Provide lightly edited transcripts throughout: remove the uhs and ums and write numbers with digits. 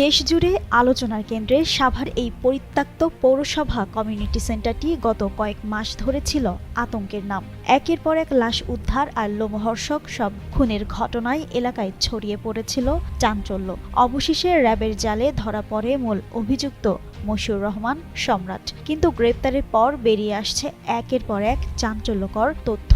দেশজুড়ে আলোচনার কেন্দ্রে সাভার এই পরিত্যক্ত পৌরসভা কমিউনিটি সেন্টারটি গত কয়েক মাস ধরে ছিল আতঙ্কের নাম। একের পর এক লাশ উদ্ধার আর লোমহর্ষক সব খুনের ঘটনায় এলাকায় ছড়িয়ে পড়েছিল চাঞ্চল্য। অবশেষে র্যাবের জালে ধরা পড়ে মূল অভিযুক্ত মশিউর রহমান সম্রাট, কিন্তু গ্রেপ্তারের পর বেরিয়ে আসছে একের পর এক চাঞ্চল্যকর তথ্য।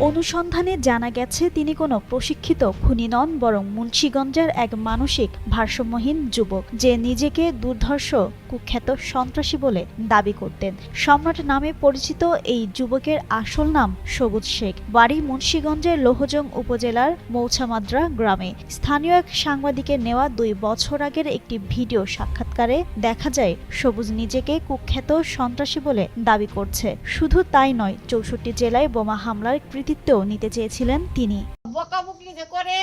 অনুসন্ধানে জানা গেছে তিনি কোনো প্রশিক্ষিত খুনি নন, বরং মুন্সিগঞ্জের এক মানসিক ভারসাম্যহীন যুবক, যে নিজেকে দুর্ধর্ষ কুখ্যাত সন্ত্রাসী বলে দাবি করতেন। সম্রাট নামে পরিচিত এই যুবকের আসল নাম সবুজ শেখ, বাড়ি মুন্সিগঞ্জের লোহজং উপজেলার মৌছামাদ্রা গ্রামে। স্থানীয় এক সাংবাদিকের নেওয়া 2 বছর আগের একটি ভিডিও সাক্ষাৎকারে দেখা যায় সবুজ নিজেকে কুখ্যাত সন্ত্রাসী বলে দাবি করছে। শুধু তাই নয়, 64 জেলায় বোমা হামলার কৃতিত্বও নিতে চেয়েছিলেন তিনি। বকাবকি যে করে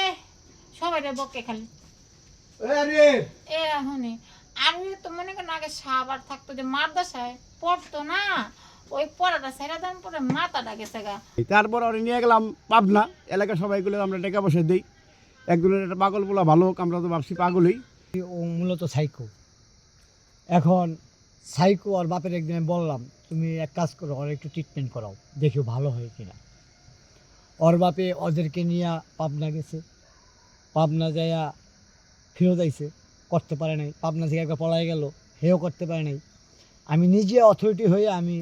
সবাই বকে খালি আমি তো মনে করেন আগে সাবার থাকতো যে মাদ্রাসায় পড়তো না, ওই পড়াটা সেরা দাম পরে মাথাটা গেছে গা। তারপর ওরে নিয়ে গেলাম পাবনা এলাকা, সবাইগুলো আমরা টাকা পয়সা দিই। একজনের একটা পাগল বলা ভালো হোক, আমরা তো ভাবছি পাগলই। ও মূলত সাইকো। এখন সাইকো আর বাপের একদিন বললাম, তুমি এক কাজ করো, ওর একটু ট্রিটমেন্ট করাও, দেখিও ভালো হয় কিনা। ওর বাপে ওদেরকে নিয়ে পাবনা গেছে, পাবনা যাইয়া ফেরত আইছে, করতে পারে নাই। পাবনা থেকে একবার পলাই গেল, হেও করতে পারে নাই। আমি নিজে অথরিটি হয়ে আমি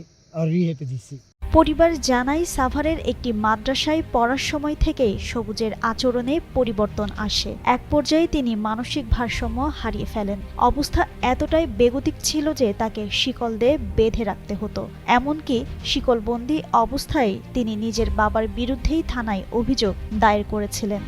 রিহেপে দিচ্ছি। পরিবার জানায়, সাভারের একটি মাদ্রাসায় পড়ার সময় থেকেই সবুজের আচরণে পরিবর্তন আসে। এক পর্যায়ে তিনি মানসিক ভারসাম্য হারিয়ে ফেলেন। অবস্থা এতটাই বেগতিক ছিল যে তাকে শিকল দিয়ে বেঁধে রাখতে হতো। এমনকি শিকলবন্দি অবস্থায় তিনি নিজের বাবার বিরুদ্ধেই থানায় অভিযোগ দায়ের করেছিলেন।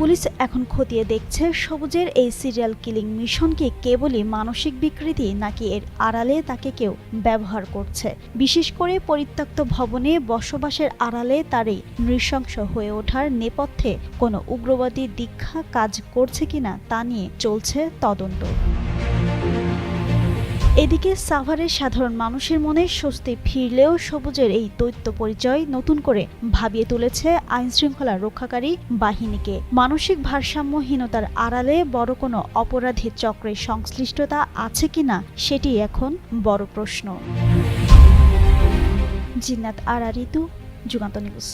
পুলিশ এখন খতিয়ে দেখছে সবুজের এই সিরিয়াল কিলিং মিশন কি কেবলই মানসিক বিকৃতি, নাকি এর আড়ালে তাকে কেউ ব্যবহার করছে। বিশেষ করে পরিত্যক্ত ভবনে বসবাসের আড়ালে তার এই নৃশংস হয়ে ওঠার নেপথ্যে কোনো উগ্রবাদী দীক্ষা কাজ করছে কিনা তা নিয়ে চলছে তদন্ত। এদিকে সাভারের সাধারণ মানুষের মনে স্বস্তি ফিরলেও সবুজের এই দৈত্য পরিচয় নতুন করে ভাবিয়ে তুলেছে আইনশৃঙ্খলা রক্ষাকারী বাহিনীকে। মানসিক ভারসাম্যহীনতার আড়ালে বড় কোনো অপরাধী চক্রের সংশ্লিষ্টতা আছে কিনা, সেটি এখন বড় প্রশ্ন। জিন্নাত আরা ঋতু, যুগান্ত নিউজ।